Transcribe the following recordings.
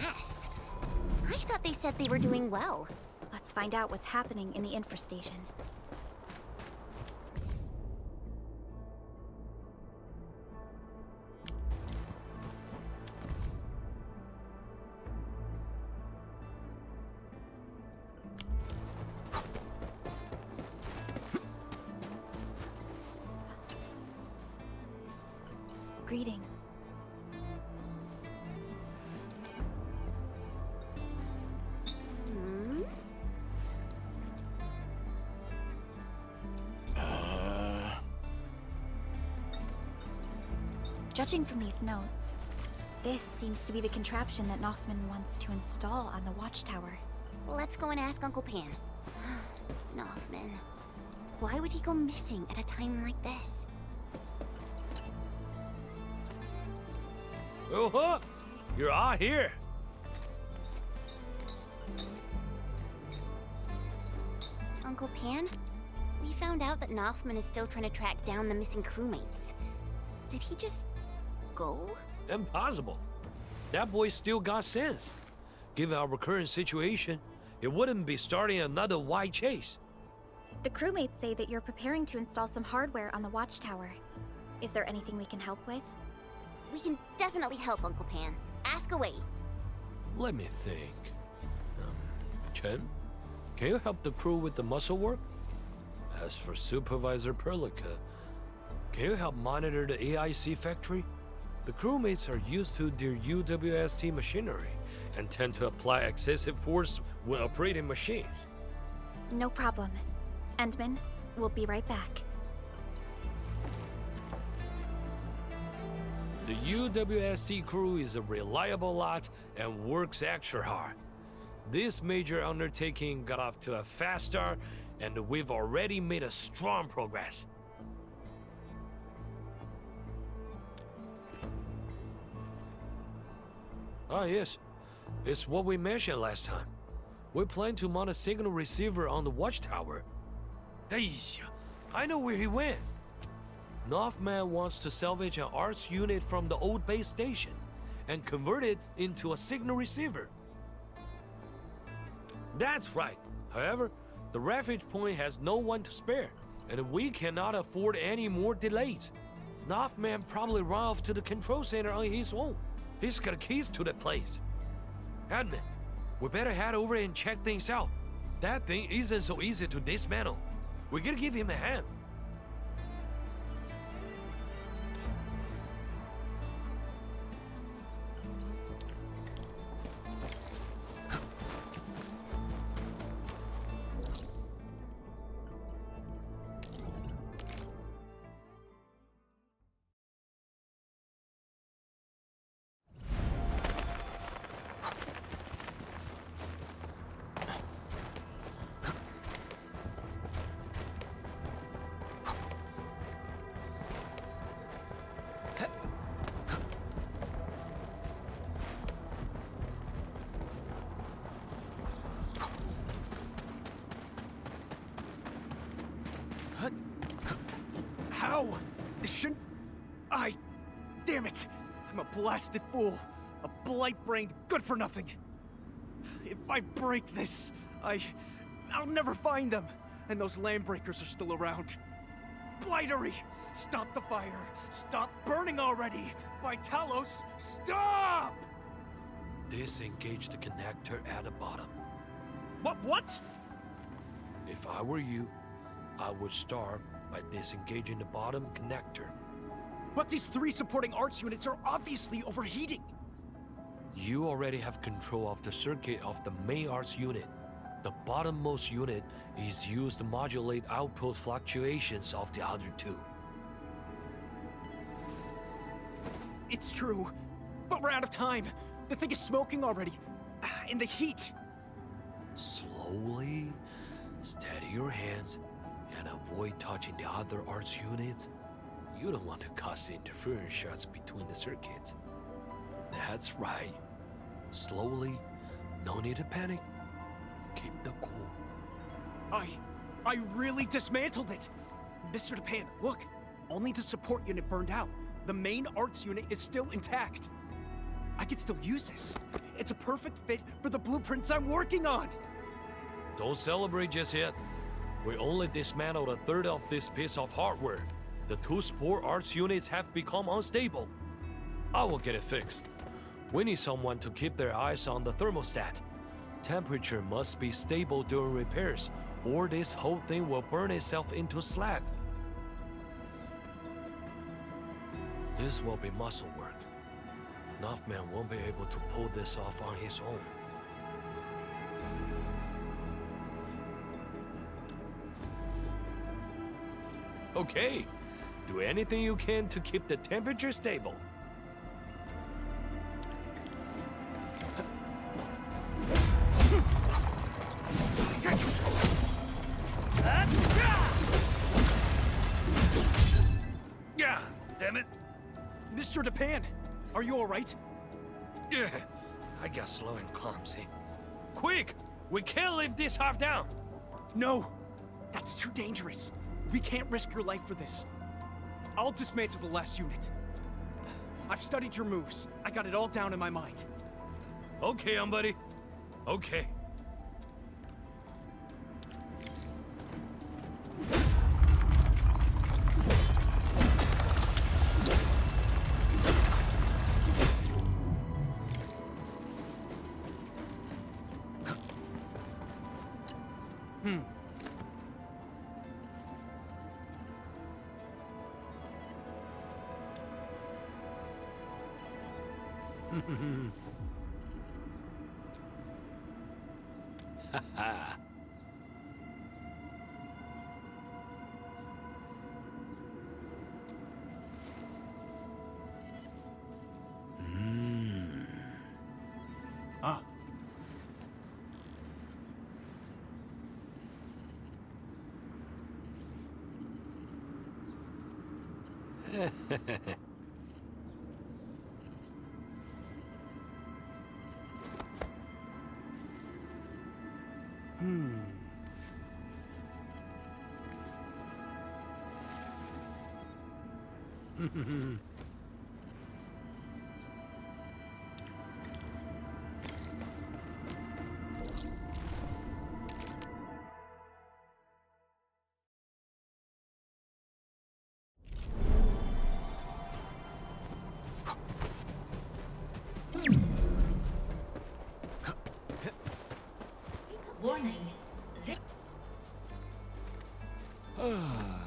mess. I thought they said they were doing well. Let's find out what's happening in the Infra Station. Greetings. Judging from these notes, this seems to be the contraption that Nothman wants to install on the watchtower. Let's go and ask Uncle Pan. Nothman. Why would he go missing at a time like this? Oh, you're all here. Uncle Pan, we found out that Nothman is still trying to track down the missing crewmates. Did he just go? Impossible. That boy still got sense. Given our current situation, it wouldn't be starting another wide chase. The crewmates say that you're preparing to install some hardware on the watchtower. Is there anything we can help with? We can definitely help, Uncle Pan. Ask away. Let me think. Chen, can you help the crew with the muscle work? As for Supervisor Perlica, can you help monitor the AIC factory? The crewmates are used to their UWST machinery and tend to apply excessive force when operating machines. No problem. Endman, we'll be right back. The UWST crew is a reliable lot and works extra hard. This major undertaking got off to a fast start, and we've already made a strong progress. Ah, yes. It's what we mentioned last time. We plan to mount a signal receiver on the watchtower. Hey, I know where he went. Nothman wants to salvage an arts unit from the old base station and convert it into a signal receiver. That's right. However, the refuge point has no one to spare, and we cannot afford any more delays. Nothman probably ran off to the control center on his own. He's got keys to the place. Admin, we better head over and check things out. That thing isn't so easy to dismantle. We gotta give him a hand. How? Shouldn't I? Damn it! I'm a blasted fool. A blight-brained good-for-nothing. If I break this, I'll never find them. And those landbreakers are still around. Blightery! Stop the fire! Stop burning already! Vitalos, stop! Disengage the connector at the bottom. What? If I were you, I would start by disengaging the bottom connector. But these three supporting arts units are obviously overheating. You already have control of the circuit of the main arts unit. The bottommost unit is used to modulate output fluctuations of the other two. It's true, but we're out of time. The thing is smoking already. In the heat. Slowly, steady your hands and avoid touching the other arts units. You don't want to cause interference shots between the circuits. That's right. Slowly, no need to panic. Keep the cool. I really dismantled it! Mr. DePan, look! Only the support unit burned out. The main arts unit is still intact. I could still use this. It's a perfect fit for the blueprints I'm working on. Don't celebrate just yet. We only dismantled a third of this piece of hardware. The two spore arts units have become unstable. I will get it fixed. We need someone to keep their eyes on the thermostat. Temperature must be stable during repairs, or this whole thing will burn itself into slag. This will be muscle work. Northman won't be able to pull this off on his own. Okay, do anything you can to keep the temperature stable. Yeah, damn it. Mr. Japan, are you all right? Yeah, I got slow and clumsy. Quick, we can't leave this half down. No, that's too dangerous. We can't risk your life for this. I'll dismantle the last unit. I've studied your moves. I got it all down in my mind. Okay, buddy. Okay. Ah. Warning. Ah.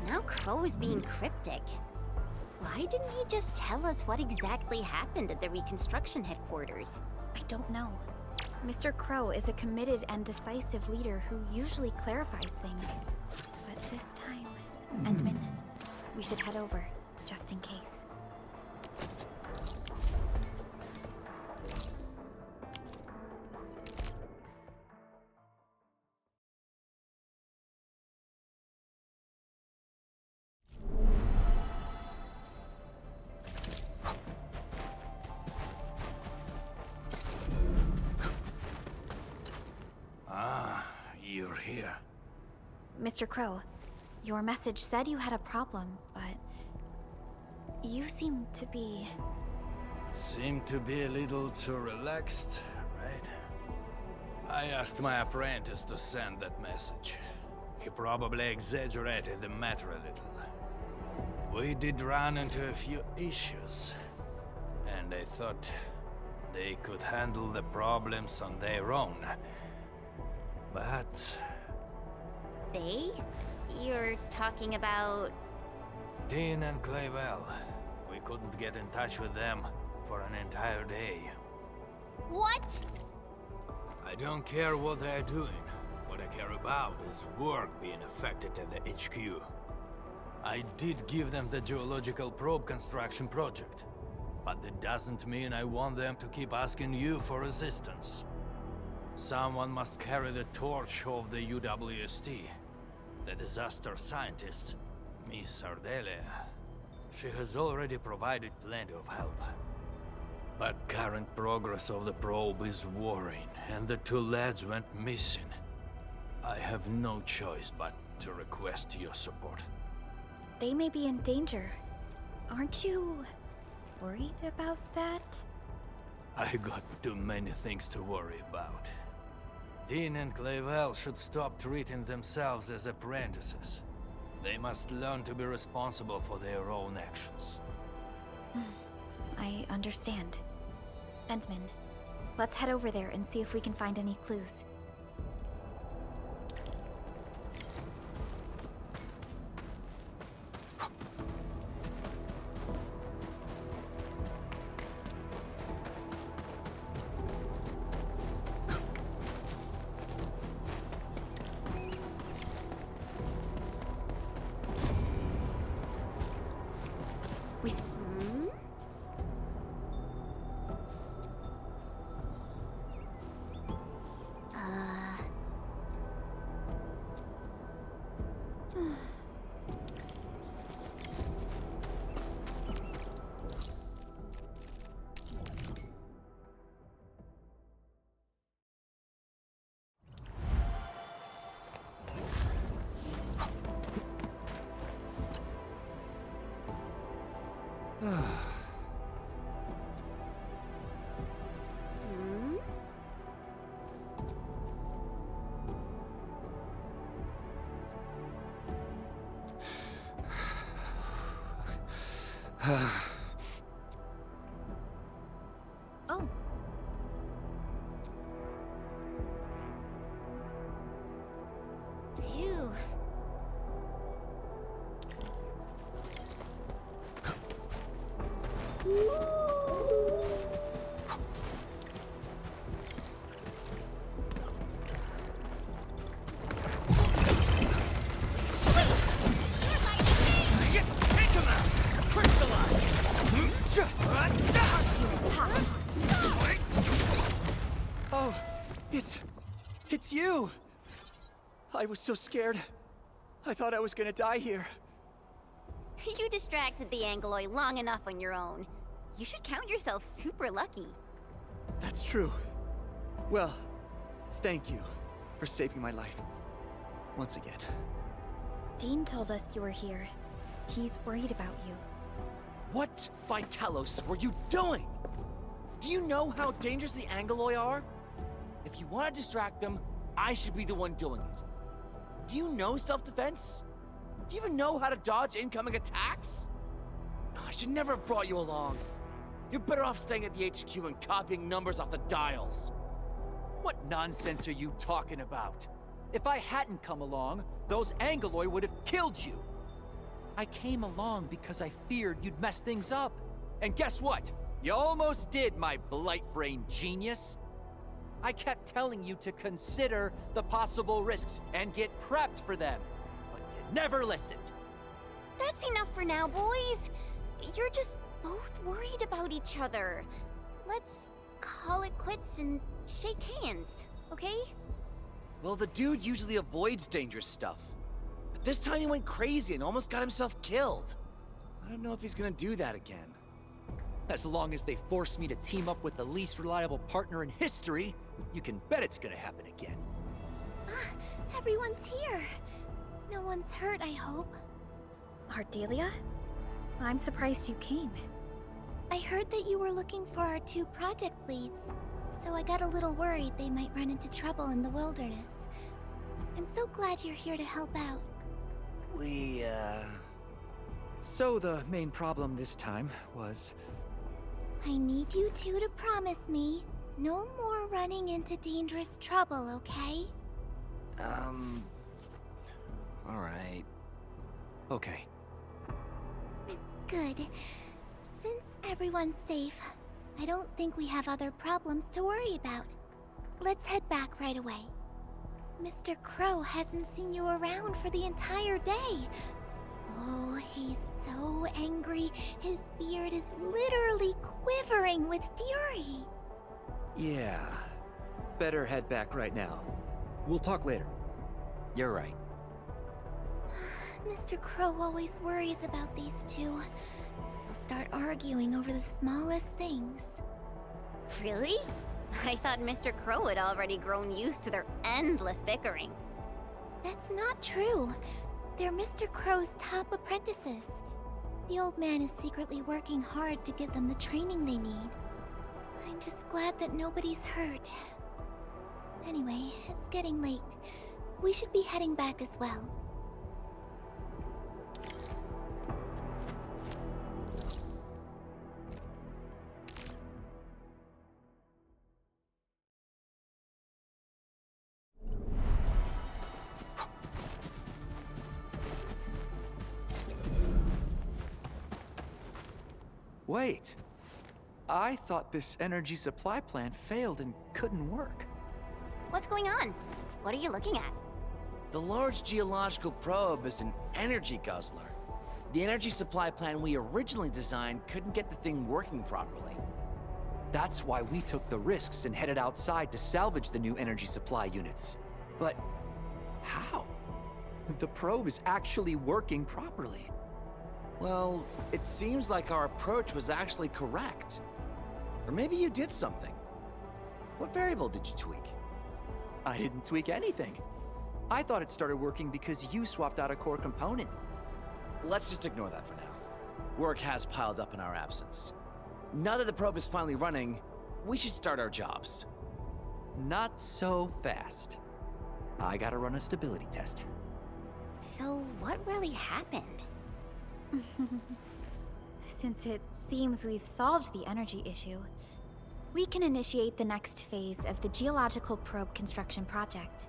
Now Crow is being cryptic. Why didn't he just tell us what exactly happened at the reconstruction headquarters? I don't know. Mr. Crow is a committed and decisive leader who usually clarifies things. But this time, Endman, We should head over, just in case. You're here. Mr. Crow, your message said you had a problem, but you seem to be... Seem to be a little too relaxed, right? I asked my apprentice to send that message. He probably exaggerated the matter a little. We did run into a few issues, and I thought they could handle the problems on their own. But... They? You're talking about... Dean and Clavel. We couldn't get in touch with them for an entire day. What? I don't care what they're doing. What I care about is work being affected at the HQ. I did give them the geological probe construction project, but that doesn't mean I want them to keep asking you for assistance. Someone must carry the torch of the UWST. The disaster scientist, Miss Ardelia. She has already provided plenty of help. But current progress of the probe is worrying, and the two lads went missing. I have no choice but to request your support. They may be in danger. Aren't you worried about that? I got too many things to worry about. Dean and Clavel should stop treating themselves as apprentices. They must learn to be responsible for their own actions. I understand. Entman, let's head over there and see if we can find any clues. Oh. Phew. Oh, it's you! I was so scared. I thought I was gonna die here. You distracted the Angloid long enough on your own. You should count yourself super lucky. That's true. Well, thank you for saving my life. Once again. Dean told us you were here. He's worried about you. What by Talos were you doing? Do you know how dangerous the Angoloi are? If you want to distract them, I should be the one doing it. Do you know self-defense? Do you even know how to dodge incoming attacks? I should never have brought you along. You're better off staying at the HQ and copying numbers off the dials. What nonsense are you talking about? If I hadn't come along, those Angoloi would have killed you. I came along because I feared you'd mess things up. And guess what? You almost did, my blight-brain genius. I kept telling you to consider the possible risks and get prepped for them, but you never listened. That's enough for now, boys. You're just both worried about each other. Let's call it quits and shake hands, okay? Well, the dude usually avoids dangerous stuff. But this time he went crazy and almost got himself killed. I don't know if he's gonna do that again. As long as they force me to team up with the least reliable partner in history, you can bet it's gonna happen again. Everyone's here. No one's hurt, I hope. Ardelia? I'm surprised you came. I heard that you were looking for our 2 project leads, so I got a little worried they might run into trouble in the wilderness. I'm so glad you're here to help out. So the main problem this time was... I need you 2 to promise me no more running into dangerous trouble, okay? Alright. Okay. Good. Since everyone's safe, I don't think we have other problems to worry about. Let's head back right away. Mr. Crow hasn't seen you around for the entire day. Oh, he's so angry. His beard is literally quivering with fury. Yeah. Better head back right now. We'll talk later. You're right. Mr. Crow always worries about these 2. They'll start arguing over the smallest things. Really? I thought Mr. Crow had already grown used to their endless bickering. That's not true. They're Mr. Crow's top apprentices. The old man is secretly working hard to give them the training they need. I'm just glad that nobody's hurt. Anyway, it's getting late. We should be heading back as well. Wait. I thought this energy supply plant failed and couldn't work. What's going on? What are you looking at? The large geological probe is an energy guzzler. The energy supply plan we originally designed couldn't get the thing working properly. That's why we took the risks and headed outside to salvage the new energy supply units. But how? The probe is actually working properly. Well, it seems like our approach was actually correct. Or maybe you did something. What variable did you tweak? I didn't tweak anything. I thought it started working because you swapped out a core component. Let's just ignore that for now. Work has piled up in our absence. Now that the probe is finally running, we should start our jobs. Not so fast. I gotta run a stability test. So, what really happened? Since it seems we've solved the energy issue, we can initiate the next phase of the geological probe construction project.